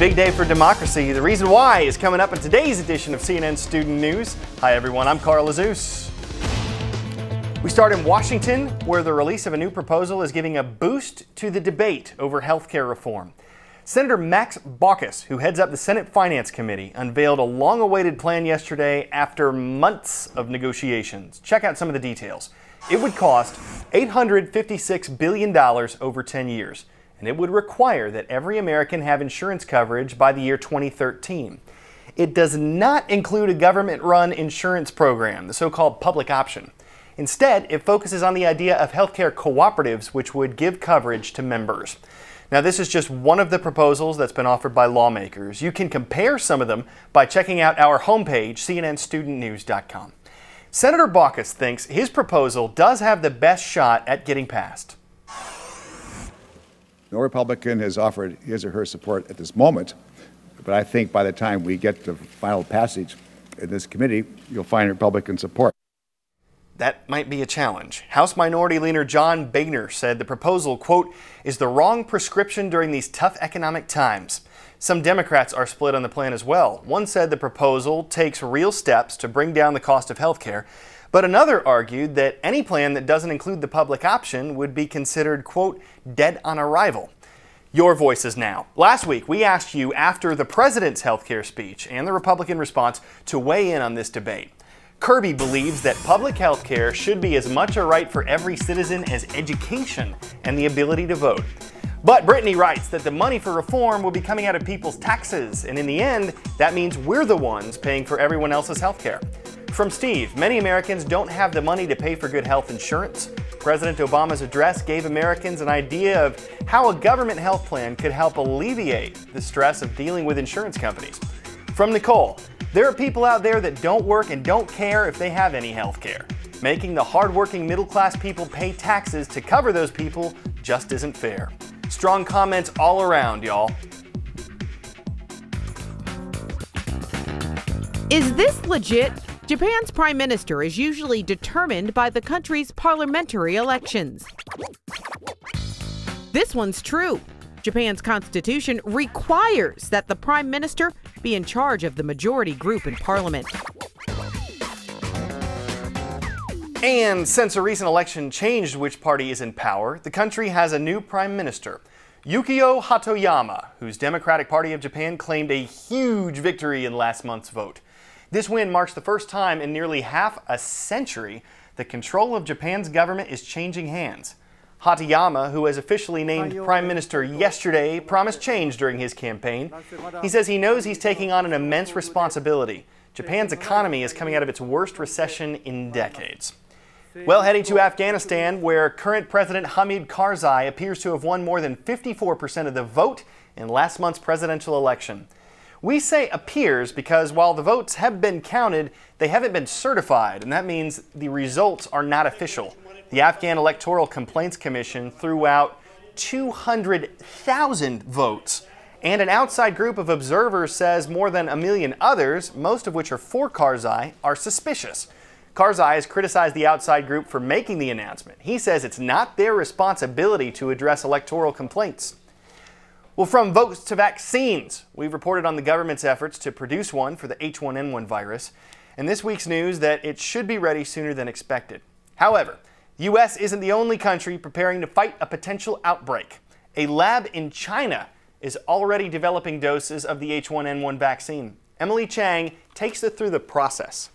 big day for democracy. The reason why is coming up in today's edition of CNN Student News. Hi everyone, I'm Carl Azuz. We start in Washington, where the release of a new proposal is giving a boost to the debate over health care reform. Senator Max Baucus, who heads up the Senate Finance Committee, unveiled a long-awaited plan yesterday after months of negotiations. Check out some of the details. It would cost $856 billion over 10 years. And it would require that every American have insurance coverage by the year 2013. It does not include a government-run insurance program, the so-called public option. Instead, it focuses on the idea of healthcare cooperatives, which would give coverage to members. Now, this is just one of the proposals that's been offered by lawmakers. You can compare some of them by checking out our homepage, cnnstudentnews.com. Senator Baucus thinks his proposal does have the best shot at getting passed. No Republican has offered his or her support at this moment, but I think by the time we get to final passage in this committee, you'll find Republican support. That might be a challenge. House Minority Leader John Boehner said the proposal, quote, is the wrong prescription during these tough economic times. Some Democrats are split on the plan as well. One said the proposal takes real steps to bring down the cost of health care, but another argued that any plan that doesn't include the public option would be considered, quote, dead on arrival. Your voices now. Last week, we asked you after the president's health care speech and the Republican response to weigh in on this debate. Kirby believes that public health care should be as much a right for every citizen as education and the ability to vote. But Brittany writes that the money for reform will be coming out of people's taxes, and in the end, that means we're the ones paying for everyone else's health care. From Steve, many Americans don't have the money to pay for good health insurance. President Obama's address gave Americans an idea of how a government health plan could help alleviate the stress of dealing with insurance companies. From Nicole, there are people out there that don't work and don't care if they have any health care. Making the hardworking middle-class people pay taxes to cover those people just isn't fair. Strong comments all around, y'all. Is this legit? Japan's prime minister is usually determined by the country's parliamentary elections. This one's true. Japan's constitution requires that the prime minister be in charge of the majority group in parliament. And since a recent election changed which party is in power, the country has a new prime minister, Yukio Hatoyama, whose Democratic Party of Japan claimed a huge victory in last month's vote. This win marks the first time in nearly half a century that control of Japan's government is changing hands. Hatoyama, who was officially named prime minister yesterday, promised change during his campaign. He says he knows he's taking on an immense responsibility. Japan's economy is coming out of its worst recession in decades. Well, heading to Afghanistan, where current President Hamid Karzai appears to have won more than 54% of the vote in last month's presidential election. We say appears because while the votes have been counted, they haven't been certified, and that means the results are not official. The Afghan Electoral Complaints Commission threw out 200,000 votes, and an outside group of observers says more than 1 million others, most of which are for Karzai, are suspicious. Karzai has criticized the outside group for making the announcement. He says it's not their responsibility to address electoral complaints. Well, from votes to vaccines, we've reported on the government's efforts to produce one for the H1N1 virus, and this week's news that it should be ready sooner than expected. However, the U.S. isn't the only country preparing to fight a potential outbreak. A lab in China is already developing doses of the H1N1 vaccine. Emily Chang takes us through the process.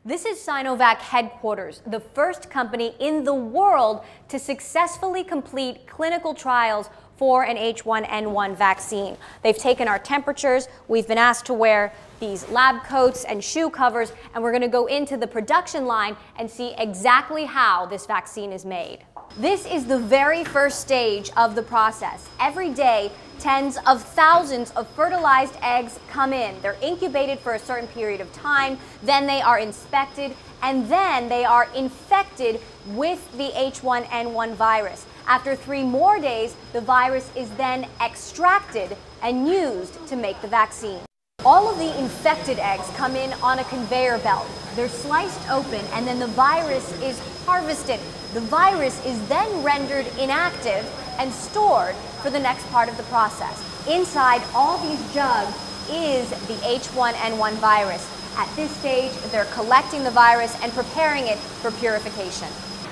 This is Sinovac headquarters, the first company in the world to successfully complete clinical trials for an H1N1 vaccine. They've taken our temperatures, we've been asked to wear these lab coats and shoe covers, and we're going to go into the production line and see exactly how this vaccine is made. This is the very first stage of the process. Every day, tens of thousands of fertilized eggs come in. They're incubated for a certain period of time, then they are inspected, and then they are infected with the H1N1 virus. After 3 more days, the virus is then extracted and used to make the vaccine. All of the infected eggs come in on a conveyor belt. They're sliced open and then the virus is harvested. The virus is then rendered inactive and stored for the next part of the process. Inside all these jugs is the H1N1 virus. At this stage, they're collecting the virus and preparing it for purification.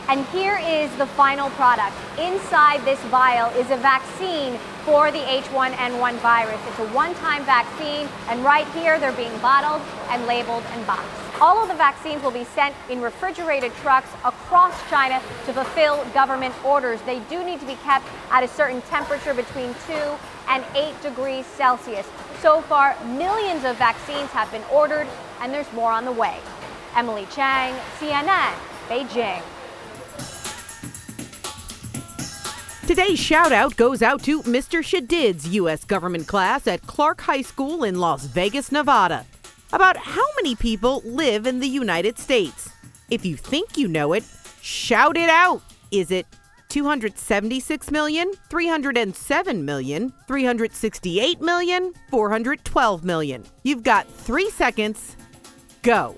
And here is the final product. Inside this vial is a vaccine for the H1N1 virus. It's a one-time vaccine, and right here they're being bottled and labeled and boxed. All of the vaccines will be sent in refrigerated trucks across China to fulfill government orders. They do need to be kept at a certain temperature between 2 and 8 degrees Celsius. So far, millions of vaccines have been ordered, and there's more on the way. Emily Chang, CNN, Beijing. Today's shout out goes out to Mr. Shadid's U.S. government class at Clark High School in Las Vegas, Nevada. About how many people live in the United States? If you think you know it, shout it out. Is it 276 million, 307 million, 368 million, 412 million? You've got 3 seconds. Go.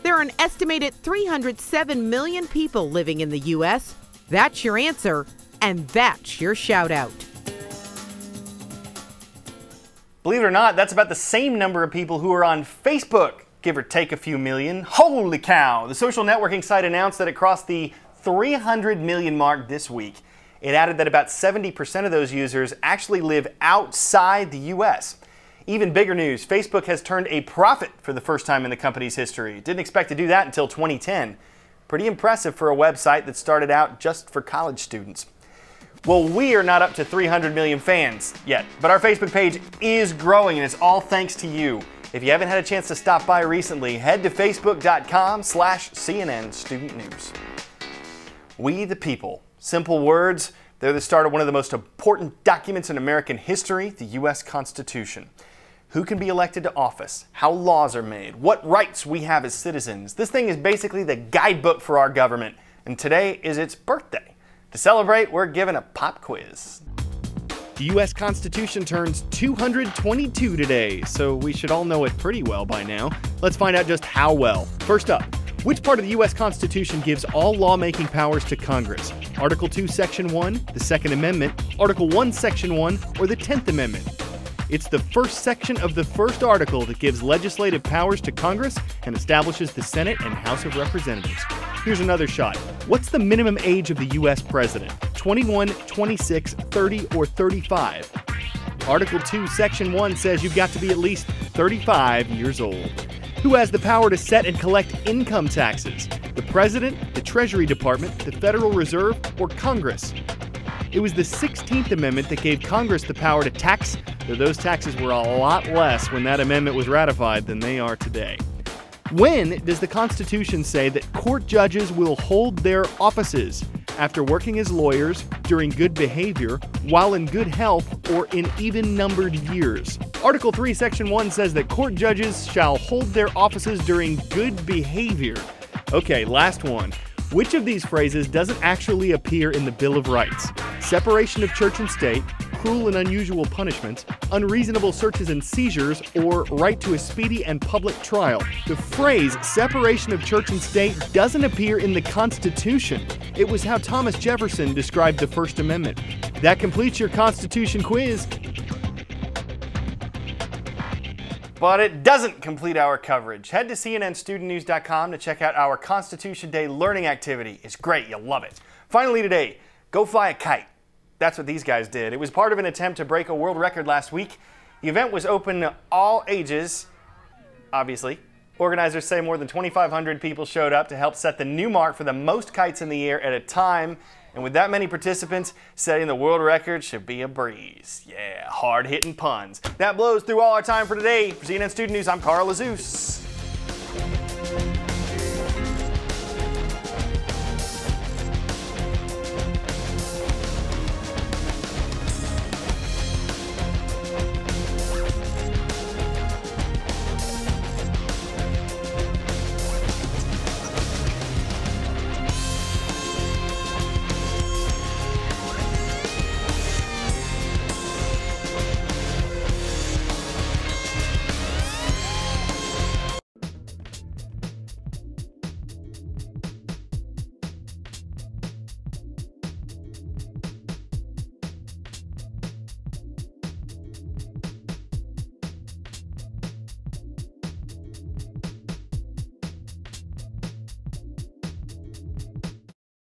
There are an estimated 307 million people living in the U.S. That's your answer, and that's your shout out. Believe it or not, that's about the same number of people who are on Facebook, give or take a few million. Holy cow! The social networking site announced that it crossed the 300 million mark this week. It added that about 70% of those users actually live outside the U.S. Even bigger news, Facebook has turned a profit for the first time in the company's history. Didn't expect to do that until 2010. Pretty impressive for a website that started out just for college students. Well, we are not up to 300 million fans yet, but our Facebook page is growing, and it's all thanks to you. If you haven't had a chance to stop by recently, head to facebook.com/CNN Student News. We the people. Simple words. They're the start of one of the most important documents in American history, the U.S. Constitution. Who can be elected to office, how laws are made, what rights we have as citizens. This thing is basically the guidebook for our government, and today is its birthday. To celebrate, we're giving a pop quiz. The U.S. Constitution turns 222 today, so we should all know it pretty well by now. Let's find out just how well. First up, which part of the U.S. Constitution gives all lawmaking powers to Congress? Article 2, Section 1, the Second Amendment, Article 1, Section 1, or the 10th Amendment? It's the first section of the first article that gives legislative powers to Congress and establishes the Senate and House of Representatives. Here's another shot. What's the minimum age of the U.S. president? 21, 26, 30, or 35? Article 2, Section 1 says you've got to be at least 35 years old. Who has the power to set and collect income taxes? The President, the Treasury Department, the Federal Reserve, or Congress? It was the 16th Amendment that gave Congress the power to tax, though those taxes were a lot less when that amendment was ratified than they are today. When does the Constitution say that court judges will hold their offices after working as lawyers, during good behavior, while in good health, or in even-numbered years? Article 3, Section 1 says that court judges shall hold their offices during good behavior. Okay, last one. Which of these phrases doesn't actually appear in the Bill of Rights? Separation of church and state, cruel and unusual punishments, unreasonable searches and seizures, or right to a speedy and public trial. The phrase separation of church and state doesn't appear in the Constitution. It was how Thomas Jefferson described the First Amendment. That completes your Constitution quiz. But it doesn't complete our coverage. Head to CNNStudentNews.com to check out our Constitution Day learning activity. It's great, you'll love it. Finally today, go fly a kite. That's what these guys did. It was part of an attempt to break a world record last week. The event was open to all ages, obviously. Organizers say more than 2,500 people showed up to help set the new mark for the most kites in the air at a time. And with that many participants, setting the world record should be a breeze. Yeah, hard-hitting puns. That blows through all our time for today. For CNN Student News, I'm Carl Azus.